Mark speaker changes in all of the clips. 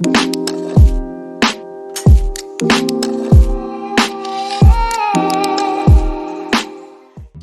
Speaker 1: So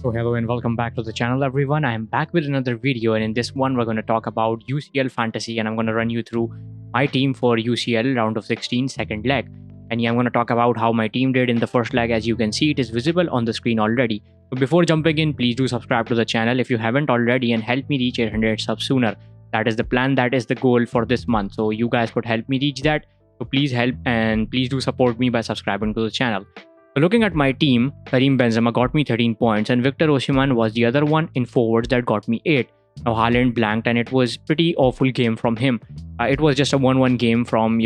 Speaker 1: hello and welcome back to the channel everyone. I am back with another video, and in this one we're going to talk about UCL Fantasy, and I'm going to run you through my team for UCL round of 16 second leg. And yeah, I'm going to talk about how my team did in the first leg. As you can see, it is visible on the screen already. But before jumping in, please do subscribe to the channel if you haven't already and help me reach 800 subs sooner. That is the plan, that is the goal for this month. So you guys could help me reach that. So please help and please do support me by subscribing to the channel. So looking at my team, Karim Benzema got me 13 points and Victor Osimhen was the other one in forwards that got me 8. Now Haaland blanked and it was pretty awful game from him. It was just a 1-1 game from,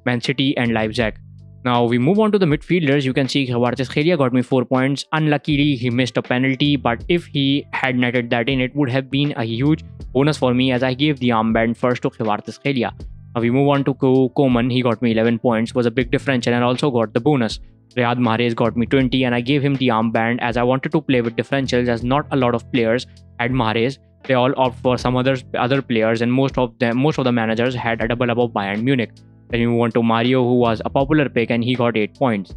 Speaker 1: Man City and Leipzig. Now we move on to the midfielders. You can see Kvaratskhelia got me 4 points. Unluckily, he missed a penalty, but if he had netted that in, it would have been a huge bonus for me as I gave the armband first to Kvaratskhelia. Now we move on to Koeman. He got me 11 points, was a big differential and also got the bonus. Riyad Mahrez got me 20 and I gave him the armband as I wanted to play with differentials, as not a lot of players had Mahrez. They all opt for some other players, and most of the managers had a double above Bayern Munich. Then we move on to Mario, who was a popular pick and he got 8 points.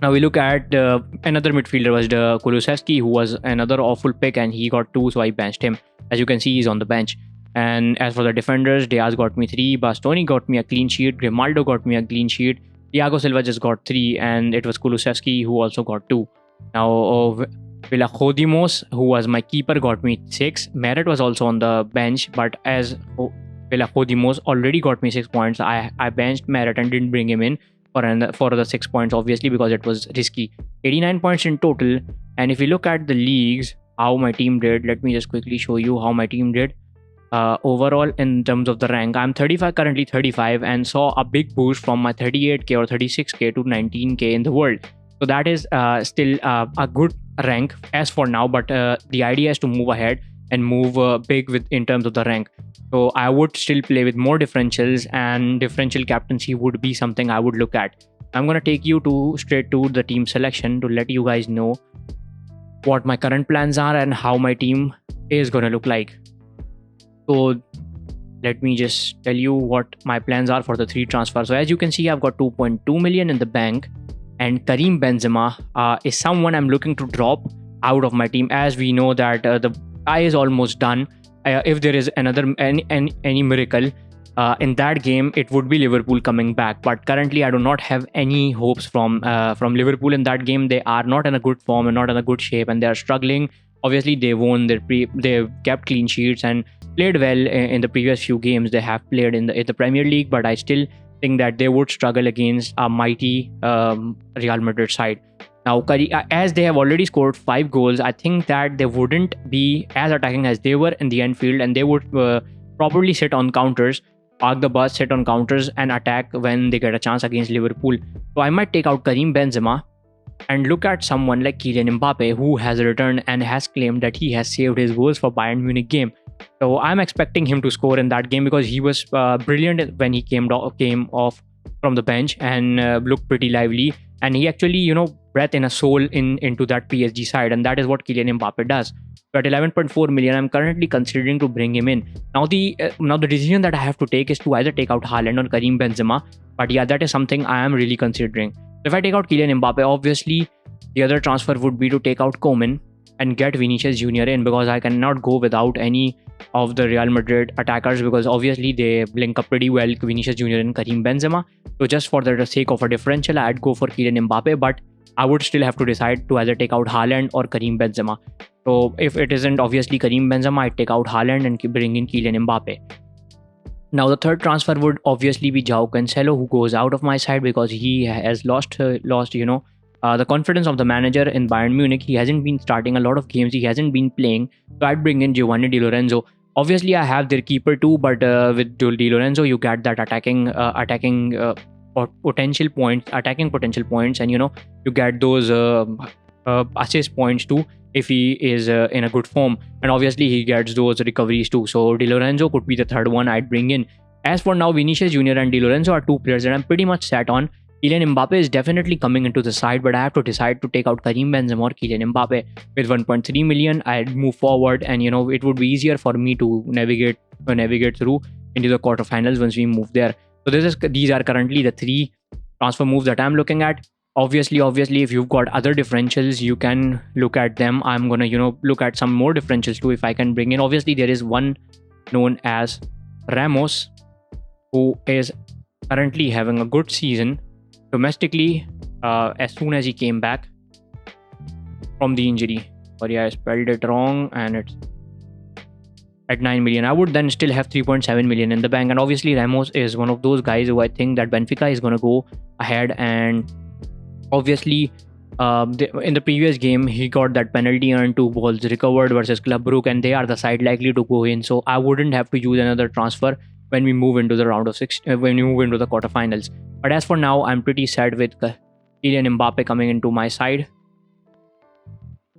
Speaker 1: Now we look at another midfielder was the Kulusevski, who was another awful pick and he got 2, so I benched him. As you can see, he's on the bench. And as for the defenders, Diaz got me 3, Bastoni got me a clean sheet, Grimaldo got me a clean sheet, Thiago Silva just got 3, and it was Kulusevski who also got 2. Now Villa-Khodimos, who was my keeper, got me 6. Meret was also on the bench, but as Villa-Khodimos already got me 6 points, I benched Meret and didn't bring him in for the 6 points, obviously, because it was risky. 89 points in total. And if you look at the leagues, how my team did, let me just quickly show you how my team did. Overall, in terms of the rank, I'm currently 35, and saw a big boost from my 38k or 36k to 19k in the world. So that is still a good rank as for now, but the idea is to move ahead and move big in terms of the rank. So I would still play with more differentials, and differential captaincy would be something I would look at. I'm going to take you straight to the team selection to let you guys know what my current plans are and how my team is going to look like. So let me just tell you what my plans are for the 3 transfers. So as you can see, I've got 2.2 million in the bank, and Karim Benzema is someone I'm looking to drop out of my team, as we know that the guy is almost done. If there is any miracle in that game, it would be Liverpool coming back. But currently, I do not have any hopes from Liverpool in that game. They are not in a good form and not in a good shape, and they are struggling. Obviously, they won they've kept clean sheets and played well in the previous few games they have played in the Premier League, but I still think that they would struggle against a mighty Real Madrid side. Now, as they have already scored 5 goals, I think that they wouldn't be as attacking as they were in the end field, and they would probably sit on counters, park the bus, sit on counters and attack when they get a chance against Liverpool. So I might take out Karim Benzema and look at someone like Kylian Mbappe, who has returned and has claimed that he has saved his goals for Bayern Munich game. So I'm expecting him to score in that game because he was brilliant when he came off from the bench and looked pretty lively. And he actually, breathed in a soul into that PSG side, and that is what Kylian Mbappe does. So at 11.4 million, I'm currently considering to bring him in. Now the decision that I have to take is to either take out Haaland or Karim Benzema. But yeah, that is something I am really considering. So if I take out Kylian Mbappe, obviously the other transfer would be to take out Koeman and get Vinicius Jr. in, because I cannot go without any of the Real Madrid attackers, because obviously they link up pretty well, Vinicius Jr. and Karim Benzema. So just for the sake of a differential, I'd go for Kylian Mbappe, but I would still have to decide to either take out Haaland or Karim Benzema. So if it isn't obviously Karim Benzema, I'd take out Haaland and bring in Kylian Mbappe. Now the third transfer would obviously be João Cancelo, who goes out of my side because he has lost the confidence of the manager in Bayern Munich. He hasn't been starting a lot of games. He hasn't been playing. So I'd bring in Giovanni Di Lorenzo. Obviously, I have their keeper too, but with Di Lorenzo, you get that attacking potential points, and you get those assist points too if he is in a good form, and obviously he gets those recoveries too. So Di Lorenzo could be the third one I'd bring in. As for now, Vinicius Jr. and Di Lorenzo are 2 players that I'm pretty much set on. Kylian Mbappe is definitely coming into the side, but I have to decide to take out Karim Benzema or Kylian Mbappe. With 1.3 million, I'd move forward, and it would be easier for me to navigate through into the quarterfinals once we move there. So these are currently the 3 transfer moves that I'm looking at. Obviously, if you've got other differentials, you can look at them. I'm gonna, look at some more differentials too if I can bring in. Obviously, there is one known as Ramos, who is currently having a good season domestically. As soon as he came back from the injury, sorry, I spelled it wrong, and it's at 9 million. I would then still have 3.7 million in the bank. And obviously, Ramos is one of those guys who I think that Benfica is going to go ahead. And obviously, in the previous game, he got that penalty earned, 2 balls recovered versus Club Brugge, and they are the side likely to go in. So I wouldn't have to use another transfer when we move into the round of 6, when we move into the quarterfinals. But as for now, I'm pretty sad with Kylian Mbappe coming into my side,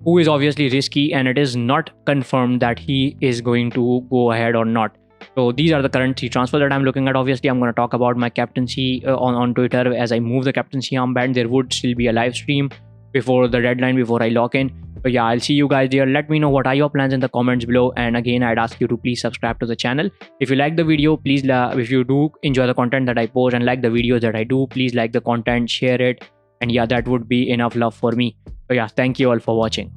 Speaker 1: who is obviously risky, and it is not confirmed that he is going to go ahead or not. So these are the current 3 transfers that I'm looking at. Obviously, I'm going to talk about my captaincy on Twitter as I move the captaincy armband. There would still be a live stream before the deadline, before I lock in. So yeah, I'll see you guys there. Let me know what are your plans in the comments below. And again, I'd ask you to please subscribe to the channel. If you like the video, please, if you do enjoy the content that I post and like the videos that I do, please like the content, share it. And yeah, that would be enough love for me. So yeah, thank you all for watching.